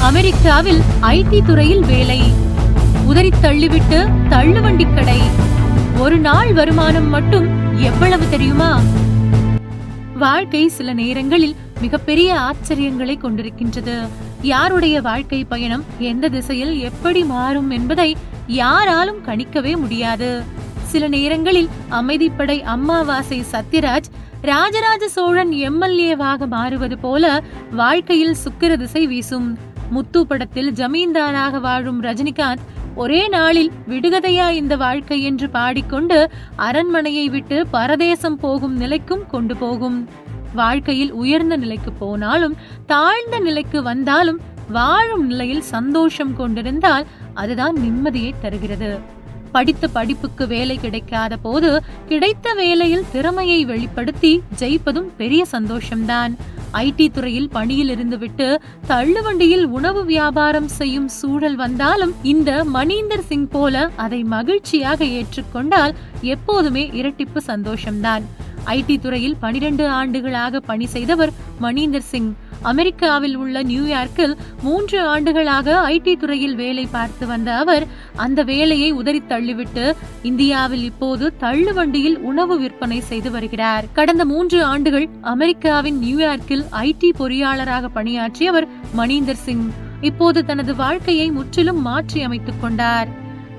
அமெரிக்காவில் ஐடி துறையில் வேலை. உதறி தள்ளிவிட்டு தள்ளுவண்டி கடை. ஒரு நாள் வருமானம் மட்டும் எவ்வளவு தெரியுமா? வாழ்க்கை சில நேரங்களில் மிகப்பெரிய ஆச்சரியங்களை கொண்டிருக்கின்றது. யாருடைய வாழ்க்கை பயணம் எந்த திசையில் எப்படி மாறும் என்பதை யாராலும் கணிக்கவே முடியாது. சில நேரங்களில் அமைதிப்படை அம்மாவாசை சத்யராஜ் ராஜராஜ சோழன் எம்எல்ஏவாக மாறுவது போல வாழ்க்கையில் சுக்கிர திசை வீசும். முத்து படத்தில் ஜமீன்தாராக வாழும் ரஜினிகாந்த் ஒரே நாளில் விடுகதையா இந்த வாழ்க்கை என்று பாடிக்கொண்டு அரண்மனையை விட்டு பரதேசம் போகும் நிலைக்கும் கொண்டு போகும். வாழ்க்கையில் உயர்ந்த நிலைக்கு போனாலும் தாழ்ந்த நிலைக்கு வந்தாலும் வாழும் நிலையில் சந்தோஷம் கொண்டிருந்தால் அதுதான் நிம்மதியை தருகிறது. படித்த படிப்புக்கு வேலை கிடைக்காத போது கிடைத்த வேலையில் திறமையை வெளிப்படுத்தி ஜெயிப்பதும் பெரிய சந்தோஷம்தான். ஐடி துறையில் பணியில் இருந்துவிட்டு தள்ளுவண்டியில் உணவு வியாபாரம் செய்யும் சூழல் வந்தாலும் இந்த மணீந்தர் சிங் போல அதை மகிழ்ச்சியாக ஏற்றுக்கொண்டால் எப்போதுமே இரட்டிப்பு சந்தோஷம்தான். ஐடி துறையில் 12 ஆண்டுகளாக பணி செய்தவர் மணீந்தர் சிங். அமெரிக்காவில் உள்ள நியூயார்க்கில் 3 ஆண்டுகளாக ஐடி துறையில் வேலை பார்த்து வந்த அவர் அந்த வேலையை உதறி தள்ளிவிட்டு இந்தியாவில் இப்போது தள்ளுவண்டியில் உணவு விற்பனை செய்து வருகிறார். கடந்த 3 ஆண்டுகள் அமெரிக்காவின் நியூயார்க்கில் ஐடி பொறியாளராக பணியாற்றியவர் மணீந்தர் சிங் இப்போது தனது வாழ்க்கையை முற்றிலும் மாற்றி அமைத்துக் கொண்டார்.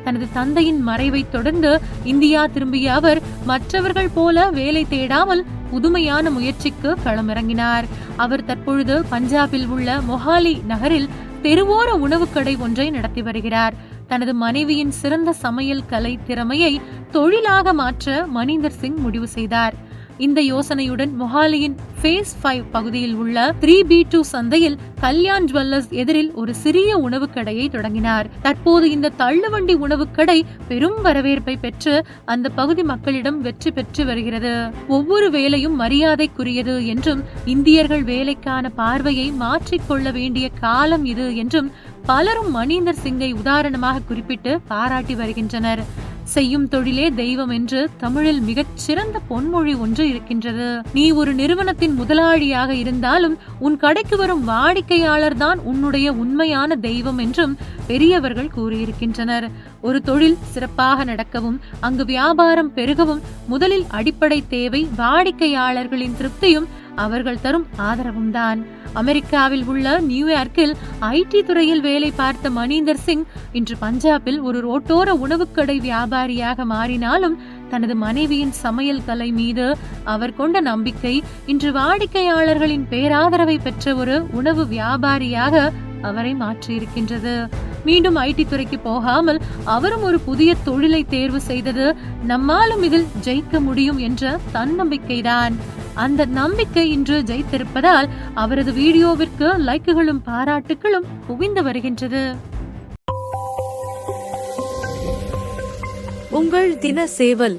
தனது தந்தையின் மறைவை தொடர்ந்து இந்தியா திரும்பிய அவர் மற்றவர்கள் போல வேலை தேடாமல் புதுமையான முயற்சிக்கு களமிறங்கினார். அவர் தற்பொழுது பஞ்சாபில் உள்ள மொஹாலி நகரில் தெருவோர உணவுக்கடை ஒன்றை நடத்தி வருகிறார். தனது மனைவியின் சிறந்த சமையல் கலை திறமையை தொழிலாக மாற்ற மணீந்தர் சிங் முடிவு செய்தார். இந்த யோசனையுடன் மொஹாலியின் ஃபேஸ் 5 பகுதியில் உள்ள 3B2 சந்தையில் கல்யாண் ஜுவல்லர்ஸ் எதிரில் ஒரு சிறிய உணவு கடையை தொடங்கினார். தற்போது இந்த தள்ளுவண்டி உணவு கடை பெரும் வரவேற்பை பெற்று அந்த பகுதி மக்களிடம் வெற்றி பெற்று வருகிறது. ஒவ்வொரு வேலையும் மரியாதைக்குரியது என்றும் இந்தியர்கள் வேலைக்கான பார்வையை மாற்றிக்கொள்ள வேண்டிய காலம் இது என்றும் பலரும் மணீந்தர் சிங்கை உதாரணமாக குறிப்பிட்டு பாராட்டி வருகின்றனர். செய்யும் தொழிலே தெய்வம் என்று தமிழில் மிகச் சிறந்த பொன்மொழி ஒன்று இருக்கின்றது. நீ ஒரு நிறுவனத்தின் முதலாளியாக இருந்தாலும் உன் கடைக்கு வரும் வாடிக்கையாளர் தான் உன்னுடைய உண்மையான தெய்வம் என்றும் பெரியவர்கள் கூறியிருக்கின்றனர். ஒரு தொழில் சிறப்பாக நடக்கவும் அங்கு வியாபாரம் பெருகவும் முதலில் அடிப்படை தேவை வாடிக்கையாளர்களின் திருப்தியும் அவர்கள் தரும் ஆதரவும் தான். அமெரிக்காவில் உள்ள நியூயார்க்கில் ஐடி துறையில் வேலை பார்த்த மணீந்தர் சிங் இன்று பஞ்சாபில் ஒரு ரோட்டோர உணவுக்கடை வியாபாரியாக மாறினாலும் தனது மனைவியின் சமையல் கலை மீது அவர் கொண்ட நம்பிக்கை இன்று வாடிக்கையாளர்களின் பேராதரவை பெற்ற ஒரு உணவு வியாபாரியாக அவரை மாற்றியிருக்கின்றது. மீண்டும் ஐடி துறைக்கு போகாமல் அவரும் ஒரு புதிய தொழிலை தேர்வு செய்தது நம்மாலும் இதில் ஜெயிக்க முடியும் என்ற தன்னம்பிக்கைதான். அந்த நம்பிக்கை இன்று ஜெயித்திருப்பதால் அவரது வீடியோவிற்கு லைக்குகளும் பாராட்டுகளும் குவிந்து வருகின்றது. உங்கள் தின சேவல்.